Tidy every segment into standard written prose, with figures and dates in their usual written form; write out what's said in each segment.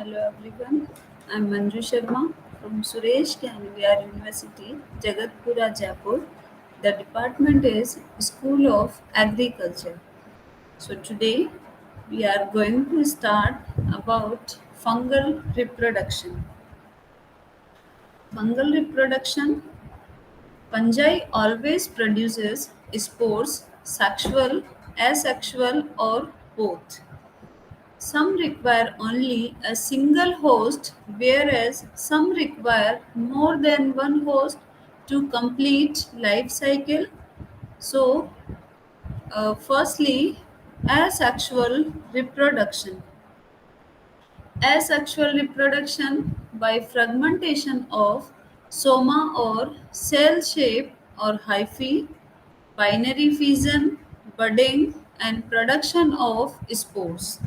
Hello everyone, I'm Manju Sharma from Suresh Kanviyar University, Jagatpura, Jaipur. The department is School of Agriculture. So today we are going to start about fungal reproduction. Fungal reproduction, fungi always produces spores, sexual, asexual or both. Some require only a single host, whereas some require more than one host to complete life cycle. So, firstly, asexual reproduction. Asexual reproduction by fragmentation of soma or cell shape or hyphae, binary fission, budding, and production of spores.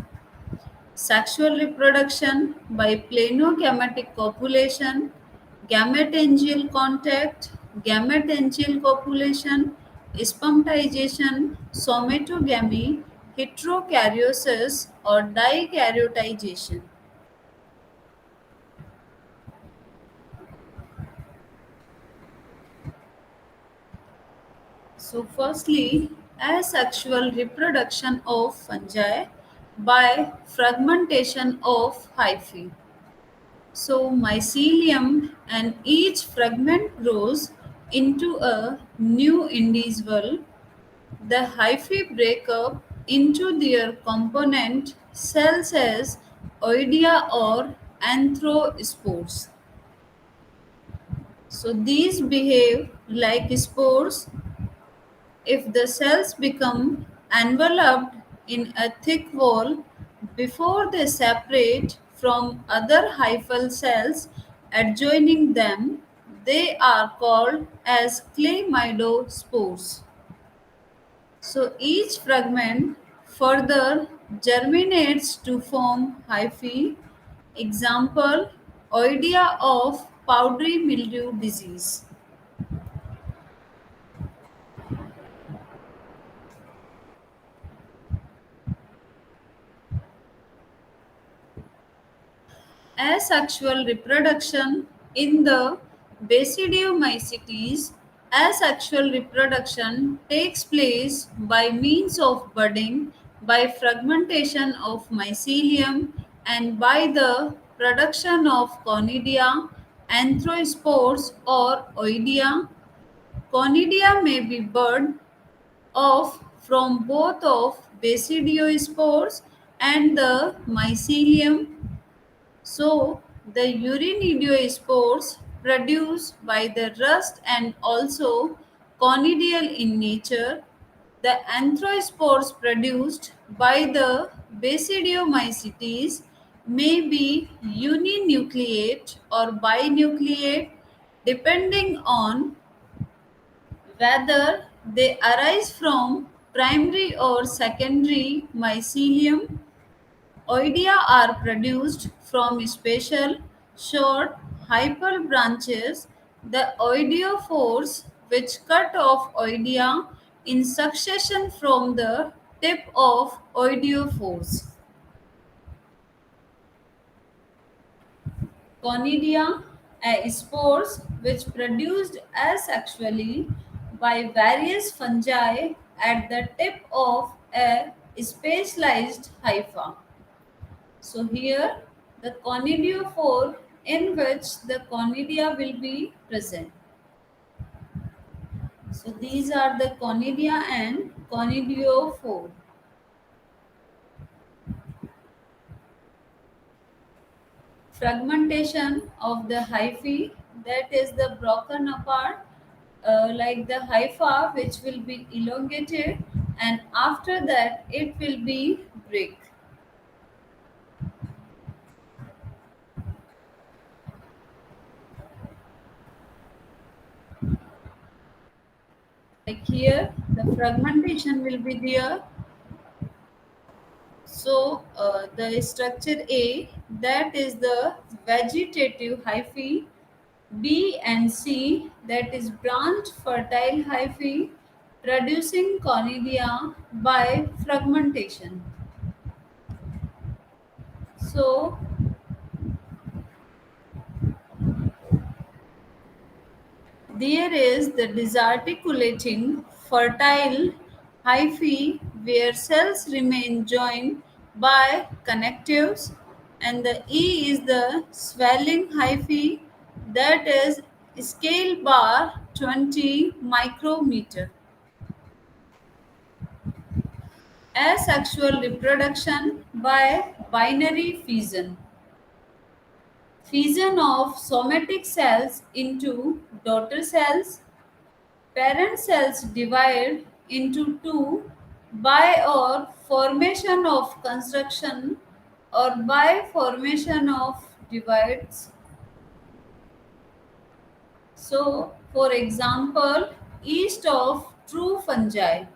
Sexual reproduction by planogametic copulation, gametangial contact, gametangial copulation, spermatization, somatogamy, heterokaryosis or dikaryoticization. So, firstly, asexual reproduction of fungi by fragmentation of hyphae. So, mycelium and each fragment grows into a new individual. The hyphae break up into their component cells as oidea or anthrospores. So, these behave like spores if the cells become enveloped in a thick wall before they separate from other hyphal cells adjoining them, they are called as chlamydospores. So each fragment further germinates to form hyphae. Example, oidea of powdery mildew disease. Asexual reproduction in the Basidiomycetes. Asexual reproduction takes place by means of budding, by fragmentation of mycelium, and by the production of conidia, anthrospores, or oidea. Conidia may be bud off from both of basidiospores and the mycelium. So, the urinidiospores produced by the rust and also conidial in nature. The anthrospores produced by the Basidiomycetes may be uninucleate or binucleate depending on whether they arise from primary or secondary mycelium. Oidea are produced from special, short, hypal branches, the oidiophores, which cut off oidea in succession from the tip of oidiophores. Conidia, spores which produced asexually by various fungi at the tip of a specialized hypha. So here the conidiophore in which the conidia will be present. So these are the conidia and conidiophore. Fragmentation of the hyphae, that is the broken apart like the hypha which will be elongated and after that it will be break. Like here the fragmentation will be there. So the structure A, that is the vegetative hyphae, B and C, that is branched fertile hyphae producing conidia by fragmentation. So There is the disarticulating fertile hyphae where cells remain joined by connectives, and the E is the swelling hyphae that is scale bar 20 micrometer. Asexual reproduction by binary fission. Fission of somatic cells into daughter cells. Parent cells divide into two by or formation of construction or by formation of divides. So, for example, yeast of true fungi.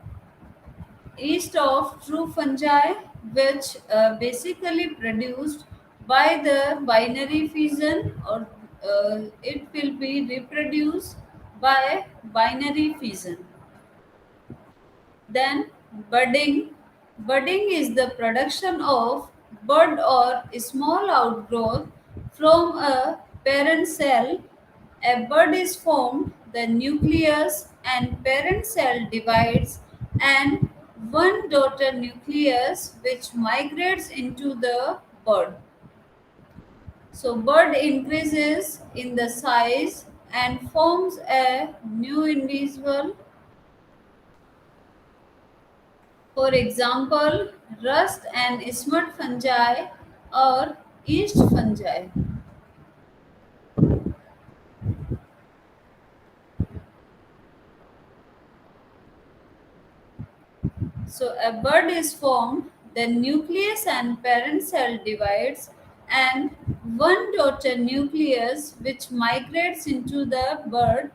Yeast of true fungi, which basically produced by the binary fission, or it will be reproduced by binary fission. Then budding. Budding is the production of bud or small outgrowth from a parent cell. A bud is formed, the nucleus and parent cell divides, and one daughter nucleus which migrates into the bud. So bud increases in the size and forms a new individual. For example, rust and smut fungi or yeast fungi. So a bud is formed, the nucleus and parent cell divides, and one daughter nucleus which migrates into the bud.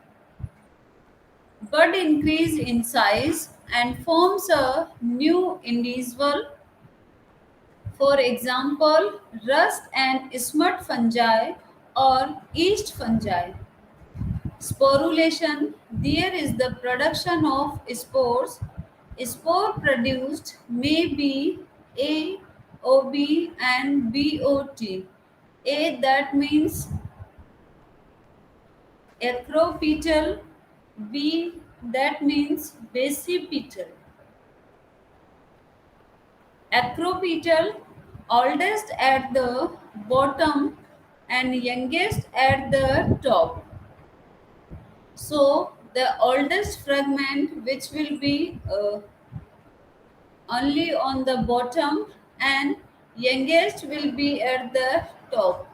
Bud increase in size and forms a new individual. For example, rust and smut fungi or yeast fungi. Sporulation, there is the production of spores. Spore produced may be A, OB and BOT. A, that means acropetal. B, that means basipetal. Acropetal, oldest at the bottom and youngest at the top. So the oldest fragment, which will be only on the bottom, and youngest will be at the top,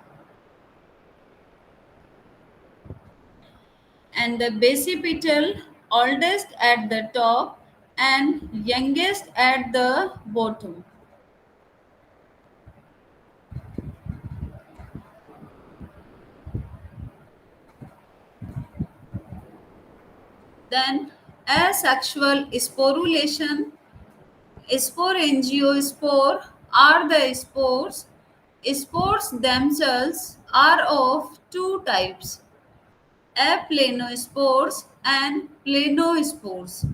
and the basipetal, oldest at the top and youngest at the bottom. Then asexual sporulation. Sporangiosperm are the spores. Spores themselves are of two types: aplanospores and planospores.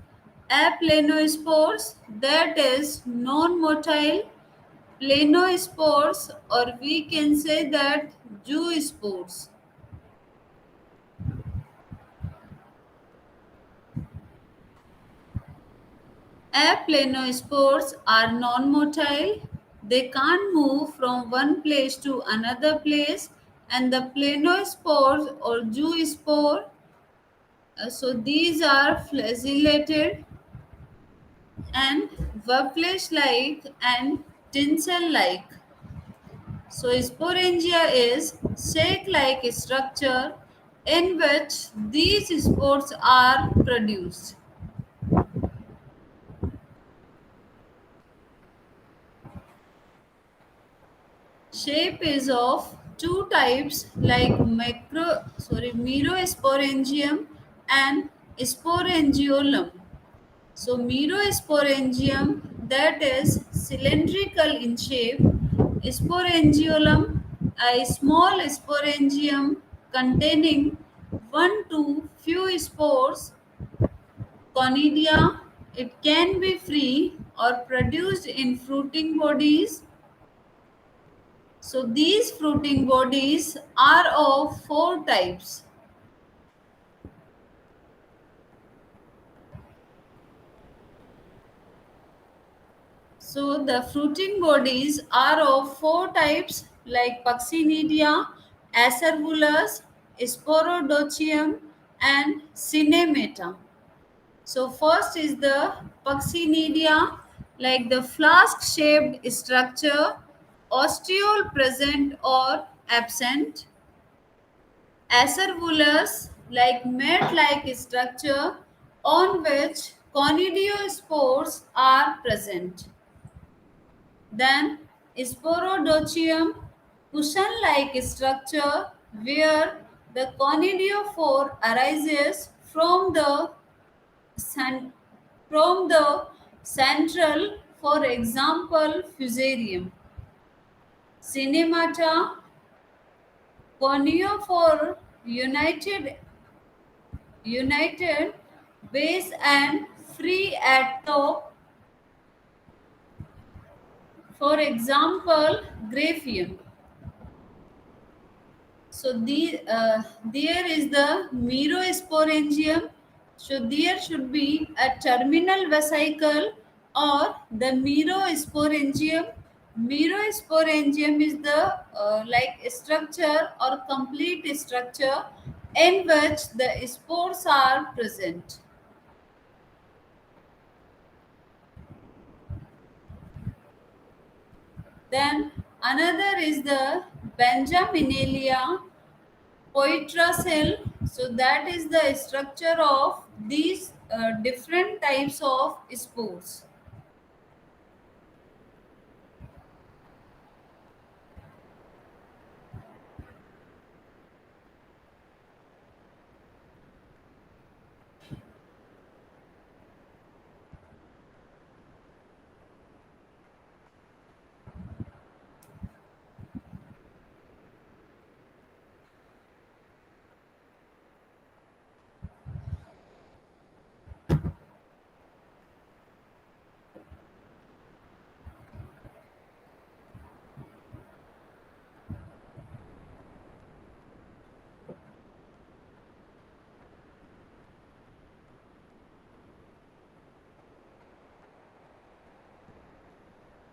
Aplanospores, that is non-motile. Planospores, or we can say that zoospores. Aplanospores are non-motile. They can't move from one place to another place, and the planospores or zoospore, so these are flagellated and webfish-like and tinsel-like. So sporangia is shake-like structure in which these spores are produced. Shape is of two types like merosporangium and sporangiolum. So merosporangium, that is cylindrical in shape. Sporangiolum, a small sporangium containing one to few spores. Conidia, it can be free or produced in fruiting bodies. So these fruiting bodies are of four types. So the fruiting bodies are of four types like Puccinedia, Acervulus, Sporodocium, and Cinemata. So first is the Puccinedia, like the flask-shaped structure, ostiole present or absent. Acervulus, like mat-like structure on which conidiospores are present. Then Sporodocium, cushion-like structure where the conidiophore arises cen- from the central, for example, fusarium. Cinemata, coniophore united base and free at top, for example, graphium. So there is the merosporangium. So there should be a terminal vesicle or the merosporangium. Merosporangium is the like structure or complete structure in which the spores are present. Then another is the Benjaminalia poitracell. So that is the structure of these different types of spores.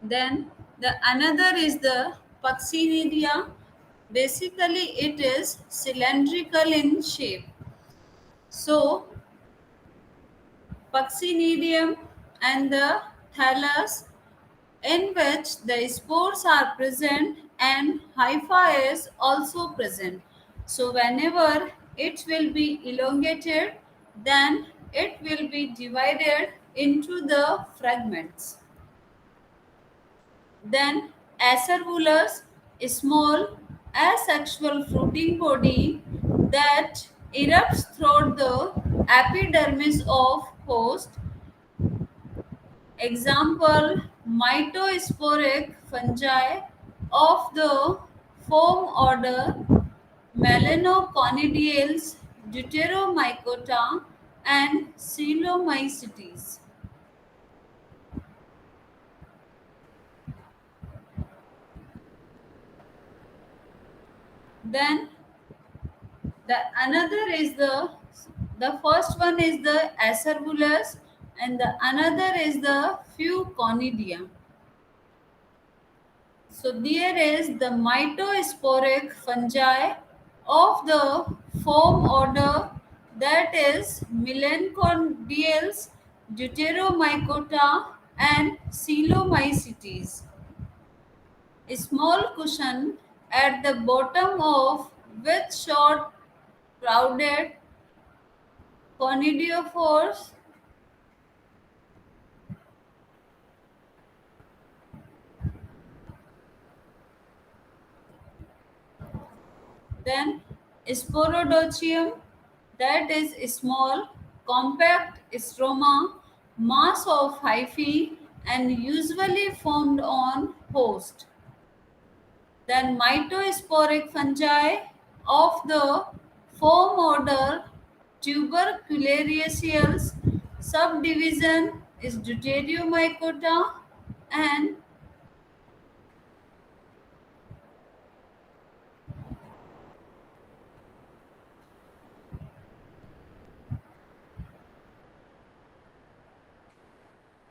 Then the another is the Puccinedia. Basically, it is cylindrical in shape. So Puccinedium and the thallus, in which the spores are present and hypha is also present. So whenever it will be elongated, then it will be divided into the fragments. Then acervulus, a small asexual fruiting body that erupts through the epidermis of host. Example, mitosporic fungi of the form order Melanoconidiales, Deuteromycota, and Coelomycetes. Then the first one is the Acervulus and the another is the Fuconidia. So there is the mitosporic fungi of the form order, that is Melanchodiales, Deuteromycota, and Coelomycetes. A small cushion at the bottom of with short crowded conidiophores. Then Sporodocium, that is a small, compact stroma, mass of hyphae and usually formed on host. Then mitosporic fungi of the form order Tuberculariaceae, subdivision is Deuteriomycota, and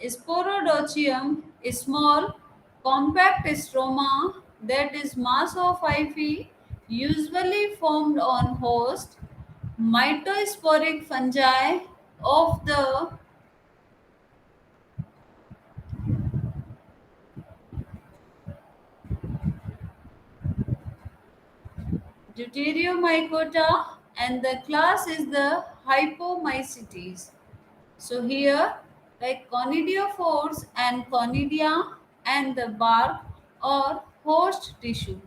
Sporodocium a small compact stroma that is mass of hyphae usually formed on host mitosporic fungi of the Deuteriomycota, and the class is the Hypomycetes. So here, like conidiophores and conidia and the bark or host tissue.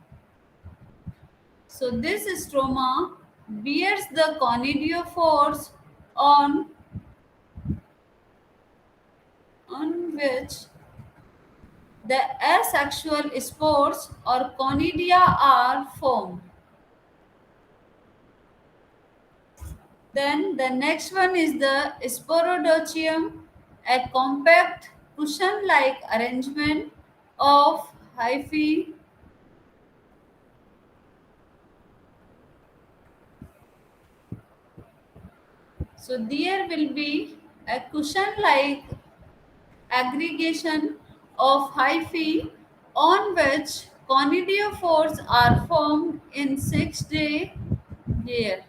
So this stroma bears the conidiophores on which the asexual spores or conidia are formed. Then the next one is the Sporodochium, a compact cushion-like arrangement of hyphae. So there will be a cushion-like aggregation of hyphae on which conidiophores are formed in 6-day layer.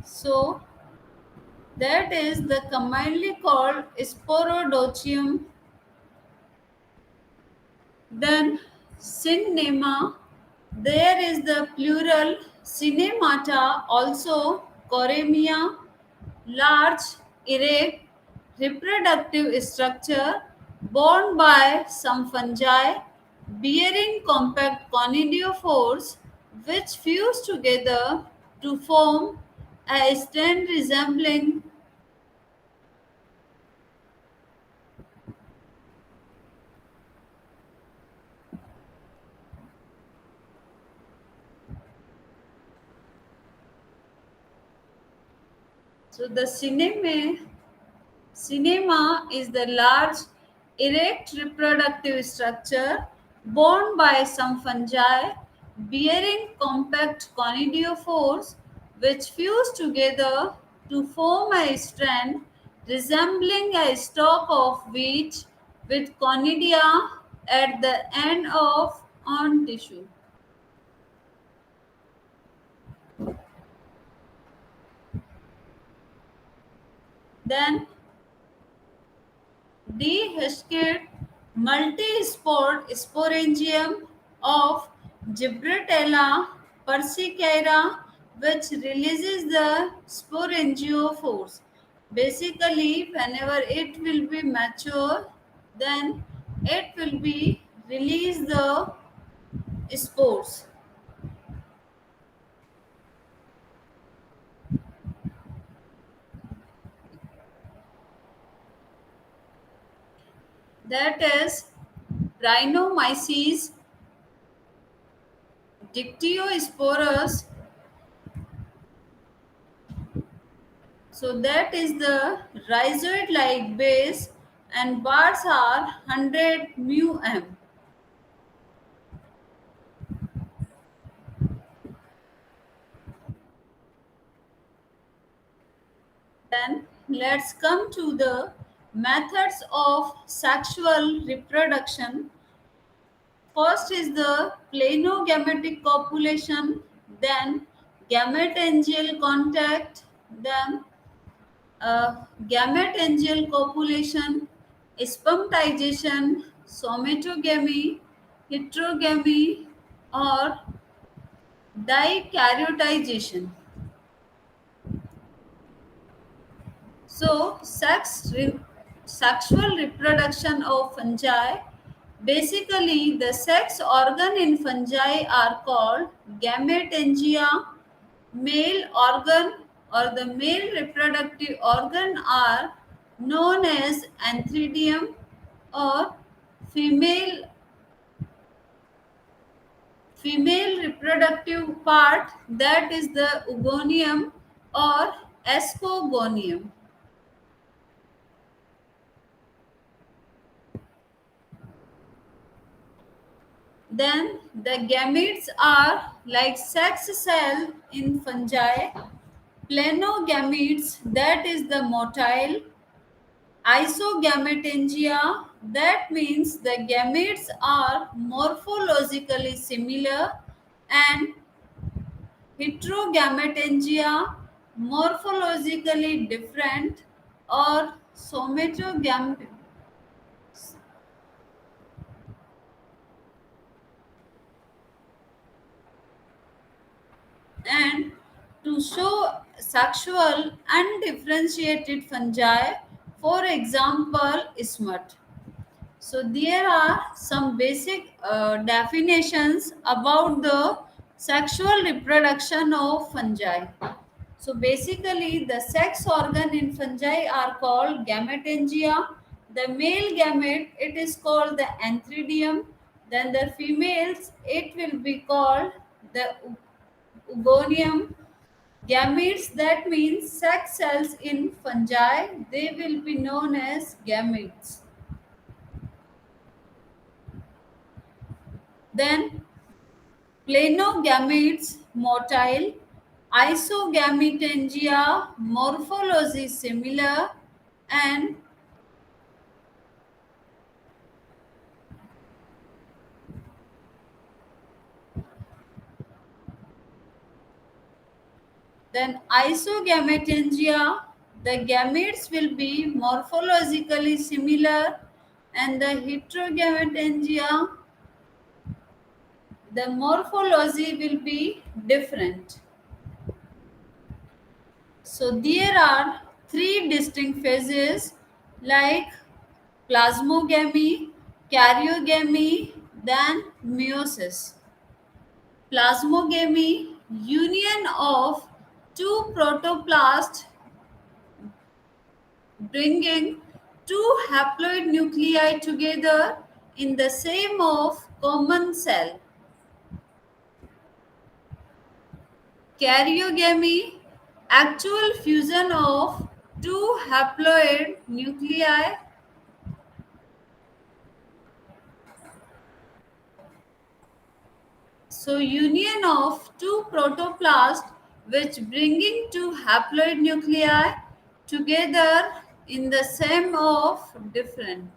So that is the commonly called Sporodochium. Then cinema, there is the plural cinemata, also coremia, large, erect, reproductive structure borne by some fungi bearing compact conidiophores which fuse together to form a stand resembling. So the cinema is the large, erect reproductive structure borne by some fungi bearing compact conidiophores which fuse together to form a strand resembling a stalk of wheat with conidia at the end of on tissue. Then dehiscid multi-sport sporangium of Gibberella persicaria, which releases the sporangiophores. Basically, whenever it will be mature, then it will be release the spores. That is Rhinomyces dictyosporus. So that is the rhizoid-like base and bars are 100 μm. Then let's come to the methods of sexual reproduction. First is the planogametic copulation, then gametangial contact, then gametangial copulation, spermatization, somatogamy, heterogamy, or dikaryoticization. So, sexual reproduction of fungi. Basically, the sex organ in fungi are called gametangia. Male organ or the male reproductive organ are known as antheridium, or female female reproductive part, that is the oogonium or escogonium. Then the gametes are like sex cell in fungi. Planogametes, that is the motile. Isogametangia, that means the gametes are morphologically similar, and heterogametangia, morphologically different, or somatogam. And to show sexual undifferentiated fungi, for example, ismat. So there are some basic definitions about the sexual reproduction of fungi. So basically, the sex organ in fungi are called gametangia. The male gamete, it is called the antheridium. Then the females, it will be called the Ugonium. Gametes, that means sex cells in fungi, they will be known as gametes. Then planogametes, motile, isogametangia, morphology similar, and then isogametangia, the gametes will be morphologically similar, and the heterogametangia, the morphology will be different. So there are three distinct phases like plasmogamy, karyogamy, then meiosis. Plasmogamy, union of two protoplasts bringing two haploid nuclei together in the same of common cell. Karyogamy, actual fusion of two haploid nuclei. So union of two protoplasts which bringing two haploid nuclei together in the same of different.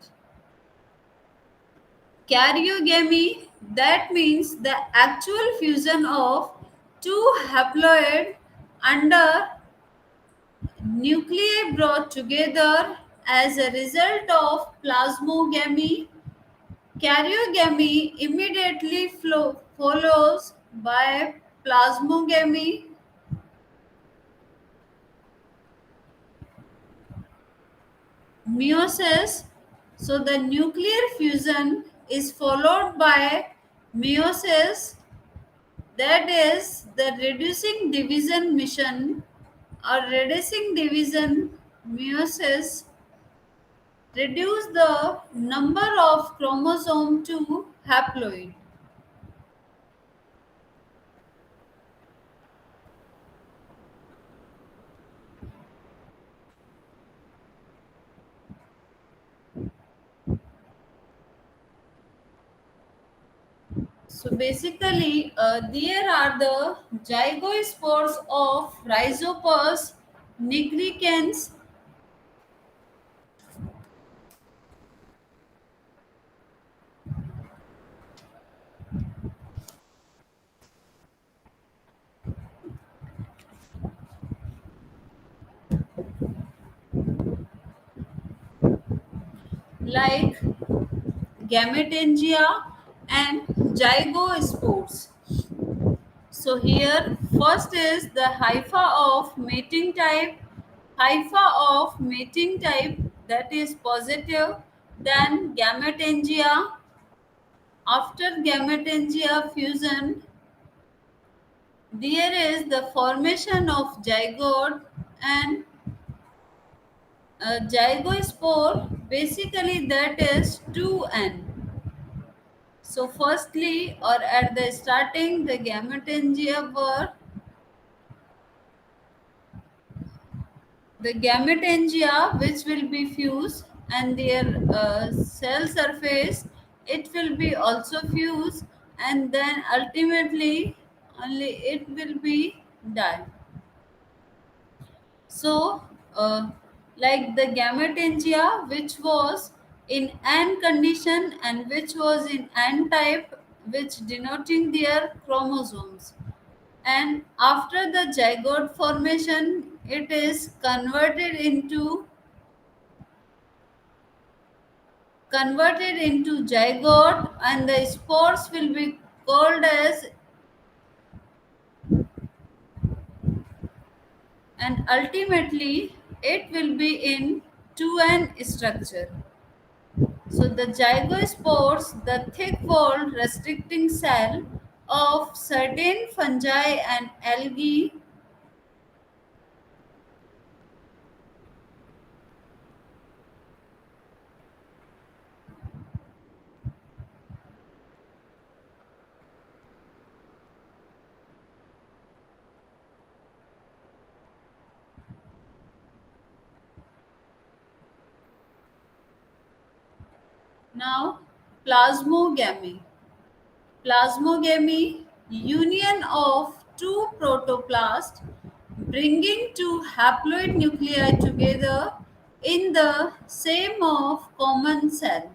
Karyogamy, that means the actual fusion of two haploid under nuclei brought together as a result of plasmogamy. Karyogamy immediately follows by plasmogamy. Meiosis. So the nuclear fusion is followed by meiosis, that is the reducing division mission or reducing division. Meiosis reduce the number of chromosome to haploid. So basically, there are the zygospores of Rhizopus nigricans, like gametangia and zygospores. So here, first is the hypha of mating type. Hypha of mating type, that is positive. Then gametangia. After gametangia fusion, there is the formation of zygote and zygospore. Basically, that is 2n. So, firstly, or at the starting, the gametangia were the gametangia which will be fused, and their cell surface, it will be also fused, and then ultimately only it will be die. So, uh, like the gametangia, which was in N condition and which was in N type, which denoting their chromosomes. And after the zygote formation, it is converted into zygote, and the spores will be called as, and ultimately it will be in 2n structure. So the zygospores, the thick-walled restricting cell of certain fungi and algae. Now, plasmogamy. Plasmogamy, union of two protoplasts bringing two haploid nuclei together in the same of common cell.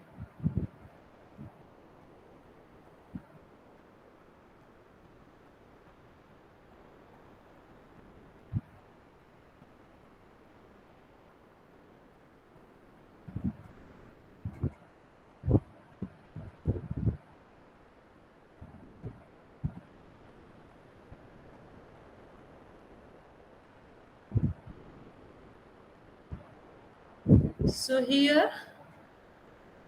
So here,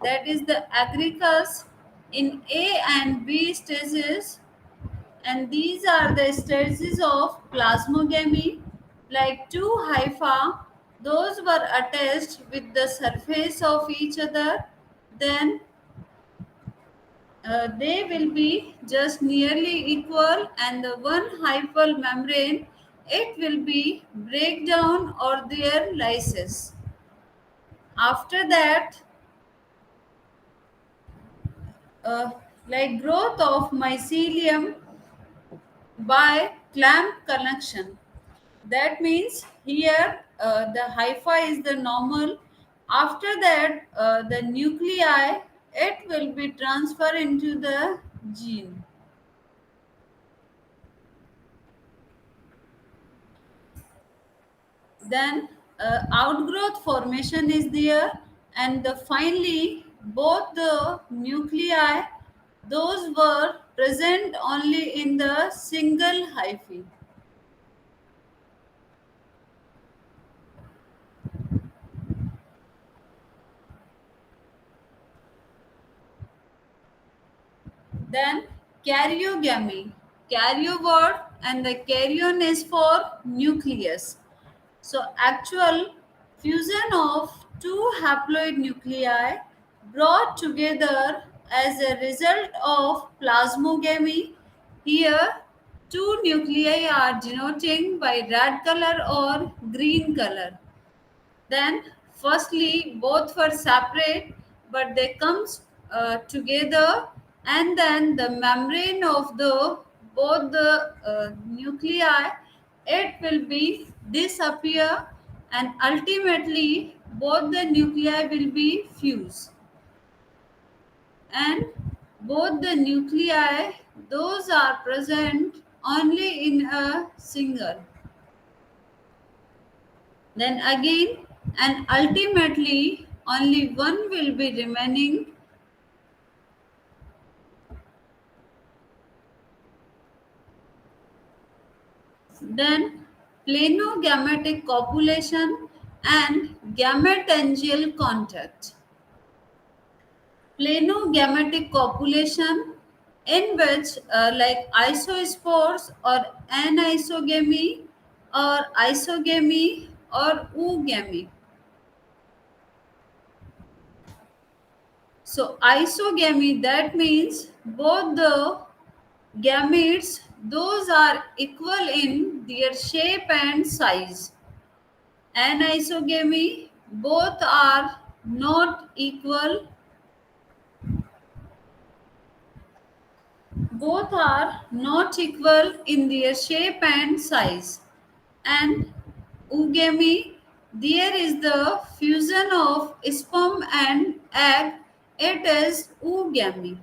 that is the agaricus in A and B stages, and these are the stages of plasmogamy. Like two hypha, those were attached with the surface of each other, then they will be just nearly equal, and the one hyphal membrane, it will be breakdown or their lysis. After that, uh, like growth of mycelium by clamp connection. That means here the hypha is the normal. After that, the nuclei, it will be transferred into the gene. Then outgrowth formation is there, and finally both the nuclei, those were present only in the single hyphae. Then karyogamy. Karyo word, and the karyon is for nucleus. So actual fusion of two haploid nuclei brought together as a result of plasmogamy. Here, two nuclei are denoting by red color or green color. Then, firstly, both were separate, but they comes together, and then the membrane of the both the nuclei, it will be disappear, and ultimately both the nuclei will be fused, and both the nuclei, those are present only in a single. Then again, and ultimately only one will be remaining. Then planogametic copulation and gametangial contact. Planogametic copulation, in which like isospores or anisogamy or isogamy or oogamy. So isogamy, that means both the gametes, those are equal in their shape and size. Anisogamy, both are not equal, both are not equal in their shape and size. And Oogamy, there is the fusion of sperm and egg. It is oogamy.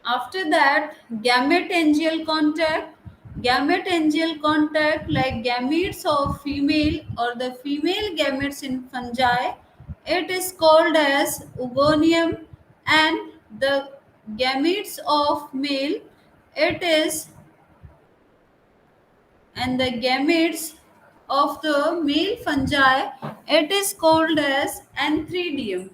After that, gamete-angial contact. Gamete-angial contact, like gametes of female or the female gametes in fungi, it is called as oogonium, and the gametes of male, it is, and the gametes of the male fungi, it is called as antheridium.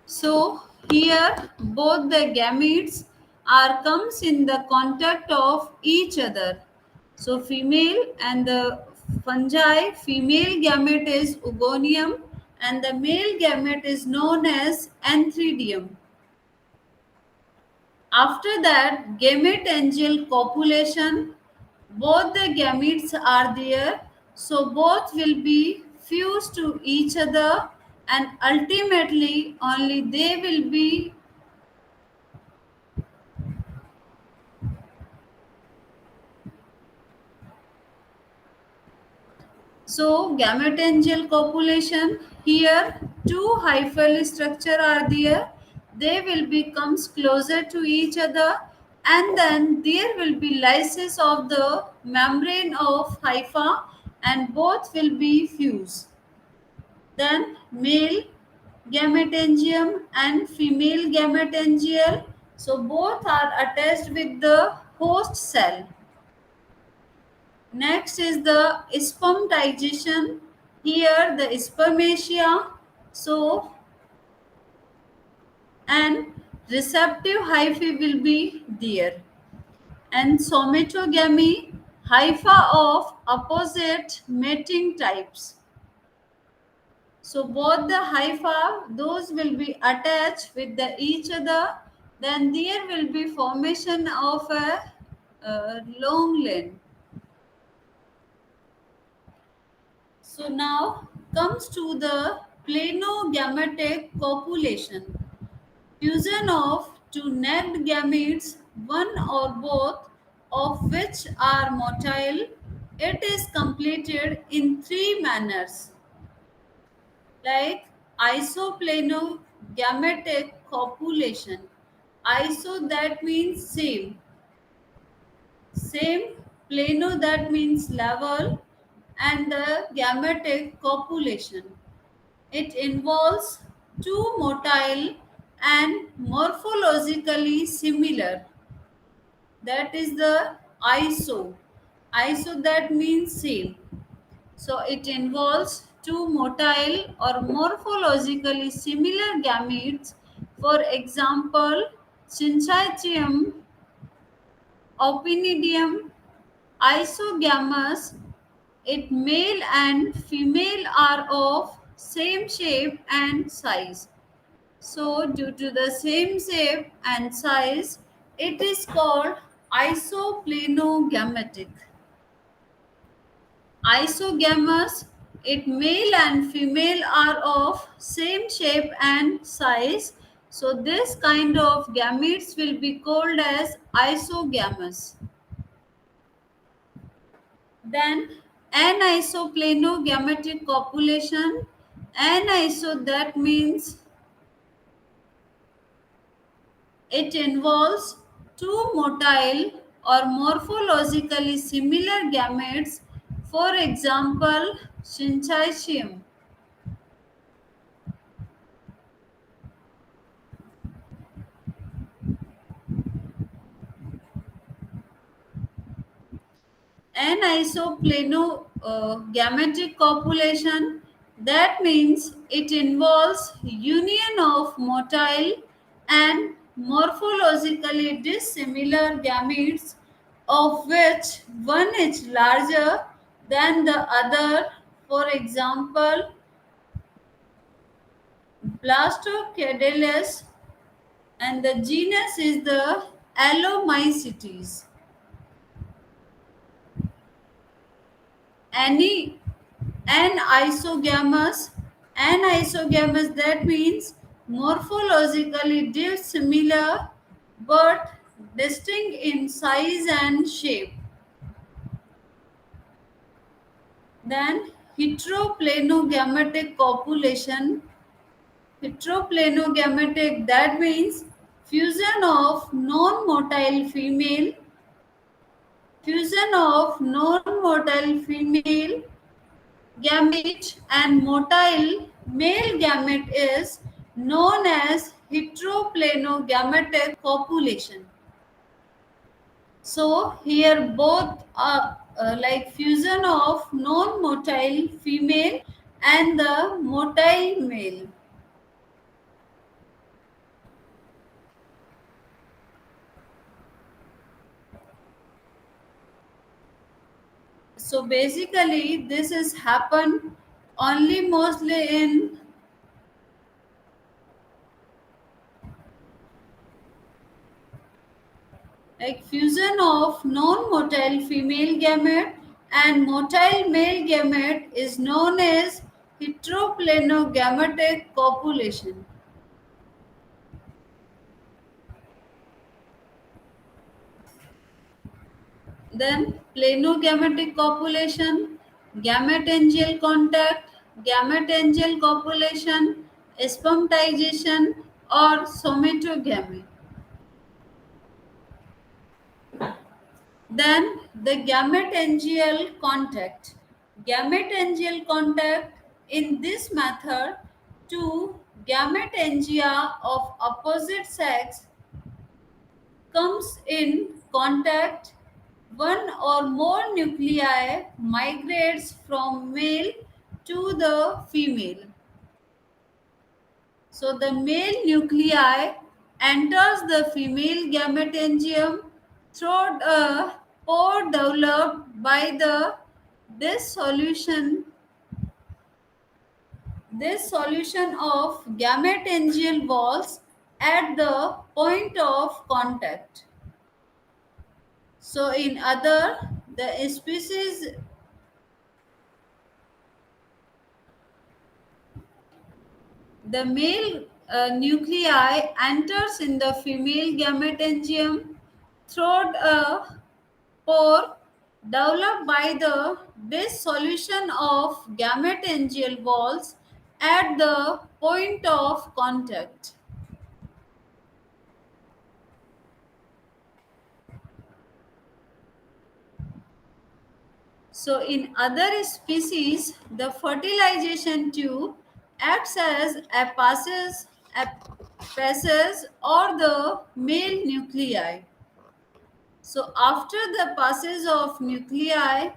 So here both the gametes are comes in the contact of each other. So female and the fungi, female gamete is oogonium and the male gamete is known as antheridium. After that, gamete-angial copulation, both the gametes are there, so both will be fused to each other, and ultimately only they will be. So gametangial copulation, here two hyphal structure are there. They will becomes closer to each other, and then there will be lysis of the membrane of hypha, and both will be fused. Then male gametangium and female gametangial. So both are attached with the host cell. Next is the sperm digestion. Here the spermatia, so, and receptive hyphae will be there. And somatogamy, hypha of opposite mating types. So both the hypha, those will be attached with the each other. Then there will be formation of a long line. So now comes to the planogametic copulation. Fusion of two necked gametes, one or both of which are motile. It is completed in three manners, like isoplanogametic copulation. Iso, that means same. Same, plano, that means level, and the gametic copulation. It involves two motile and morphologically similar. That is the iso. Iso, that means same. So it involves two motile or morphologically similar gametes. For example, Syncytium, Opinidium, Isogamous. It male and female are of same shape and size. So due to the same shape and size, it is called isoplanogametic. Isogamous, it male and female are of same shape and size. So this kind of gametes will be called as isogamous. Then anisoplanogametic copulation. Aniso, that means it involves two motile or morphologically similar gametes. For example, Syncytium. Anisoplanogametic copulation, that means it involves union of motile and morphologically dissimilar gametes, of which one is larger than the other. For example, Blastocadilus, and the genus is the Allomycetes. Any anisogamous, Anisogamous, that means morphologically dissimilar but distinct in size and shape. Then heteroplanogametic copulation. Heteroplanogametic, that means fusion of non-motile female gamete and motile male gamete is known as heteroplanogametic copulation. So here both are like fusion of non-motile female and the motile male. So basically this is happen only mostly in like fusion of non-motile female gamete and motile male gamete is known as heteroplanogametic copulation. Then planogametic copulation, gametangial contact, gametangial copulation, spermatization or somatogamy. Then the gametangial contact. Gametangial contact, in this method, two gametangia of opposite sex comes in contact, one or more nuclei migrates from male to the female. So the male nuclei enters the female gametangium through a pore developed by the this solution this solution of gametangial walls at the point of contact. So in other the species, the male nuclei enters in the female gametangium through a pore developed by the dissolution of gametangial walls at the point of contact. So in other species, the fertilization tube acts as a passes or the male nuclei. So after the passage of nuclei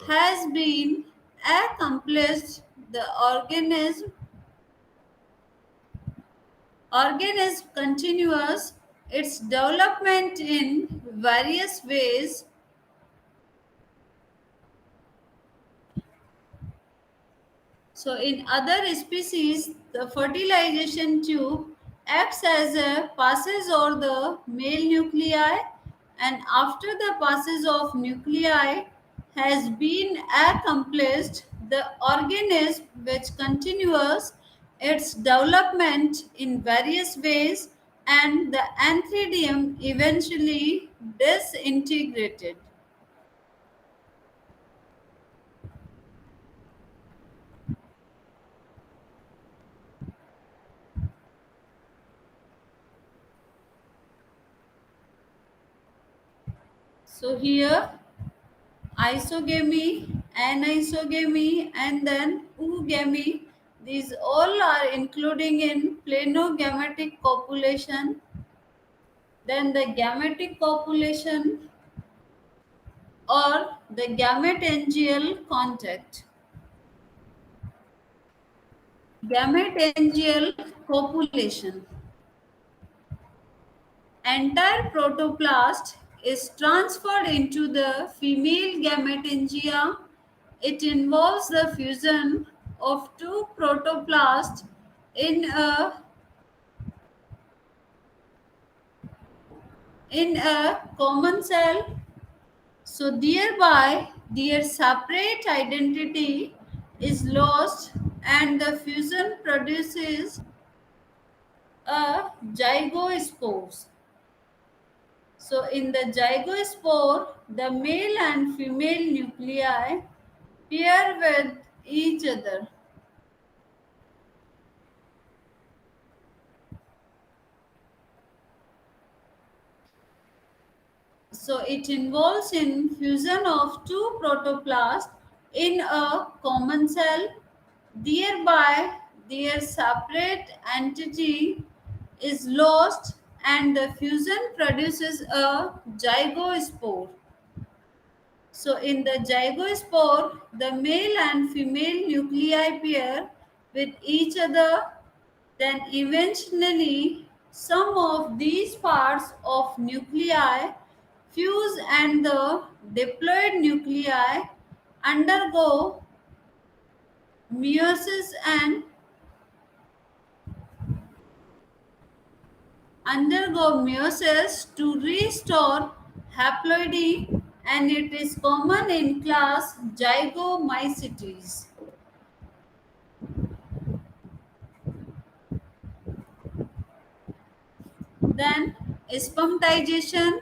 has been accomplished, the organism continues its development in various ways. So in other species, the fertilization tube acts as a passage or the male nuclei, and after the passage of nuclei has been accomplished, the organism which continues its development in various ways and the antheridium eventually disintegrated. So here isogamy, anisogamy, and then oogamy. These all are including in planogametic copulation. Then the gametic copulation or the gametangial contact. Gametangial copulation. Entire protoplast is transferred into the female gametangia. It involves the fusion of two protoplasts in a common cell. So thereby their separate identity is lost and the fusion produces a zygospores. So in the zygospore, the male and female nuclei pair with each other. So it involves in fusion of two protoplasts in a common cell, thereby their separate entity is lost and the fusion produces a zygospore. So in the zygospore, the male and female nuclei pair with each other, then eventually some of these parts of nuclei fuse and the diploid nuclei undergo meiosis and to restore haploidy, and it is common in class Zygomycetes. Then spermatization,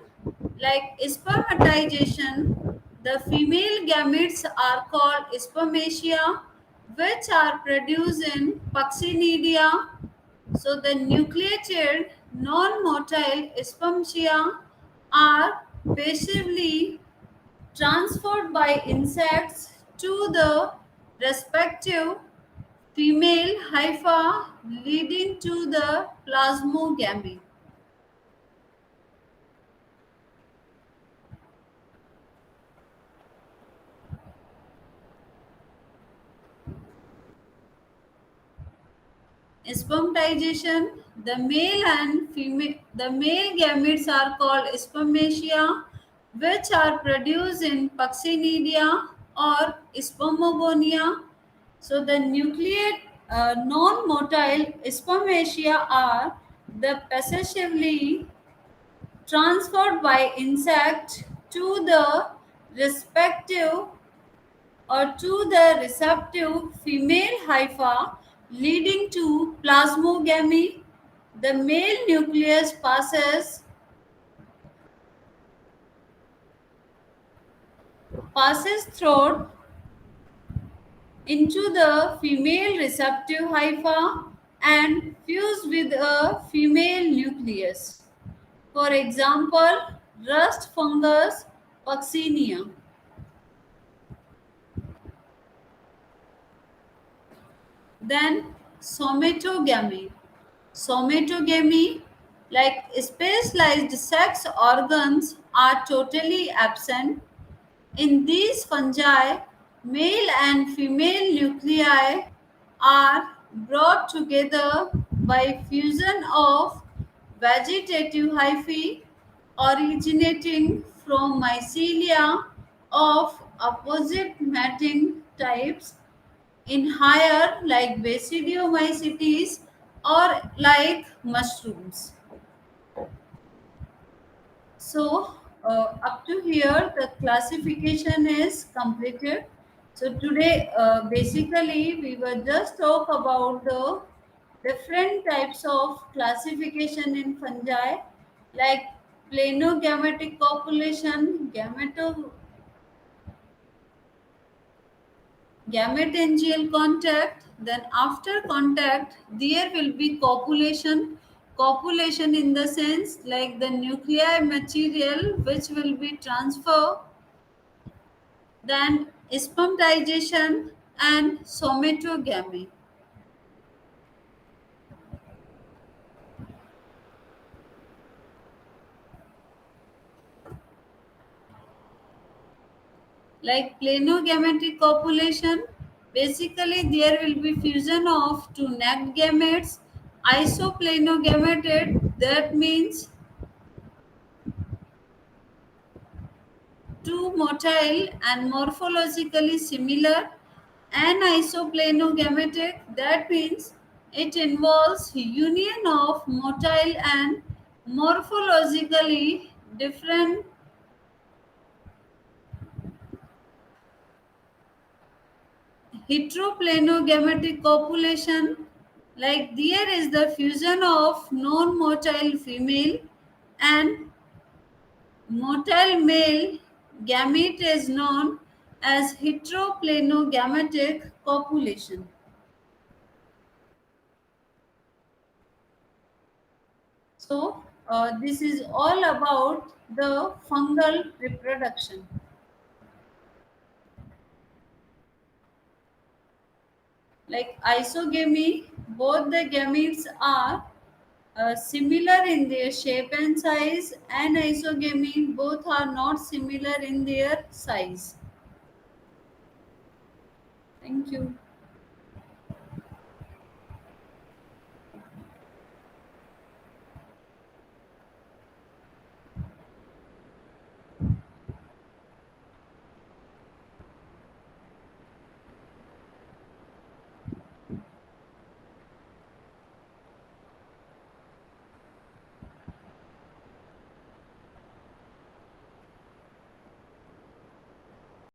like spermatization, the female gametes are called spermatia, which are produced in Puccinedia. So the nucleated non-motile spermatia are passively transferred by insects to the respective female hypha, leading to the plasmogamy. Spermatization, the male gametes are called spermatia, which are produced in Puccinedia or Spermogonia. So the nucleate non-motile spermatia are the possessively transferred by insect to the respective to the receptive female hypha, leading to plasmogamy. The male nucleus passes through into the female receptive hypha and fuse with a female nucleus. For example, rust fungus Puccinia. Then somatogamy. Somatogamy, like specialized sex organs, are totally absent. In these fungi, male and female nuclei are brought together by fusion of vegetative hyphae originating from mycelia of opposite mating types in higher like Basidiomycetes or like mushrooms. So up to here the classification is completed. So today basically we were just talk about the different types of classification in fungi like planogametic copulation, gametangial contact, then after contact there will be copulation in the sense like the nuclei material which will be transferred, then spermatization and somatogamy. Like planogametic copulation, basically there will be fusion of two necked gametes. Isoplanogameted, that means two motile and morphologically similar. Anisoplanogametic, that means it involves union of motile and morphologically different. Heteroplanogametic copulation, like there is the fusion of non-motile female and motile male gamete is known as heteroplanogametic copulation. So, this is all about the fungal reproduction. Like isogamy, both the gametes are similar in their shape and size, and isogamy, both are not similar in their size. Thank you.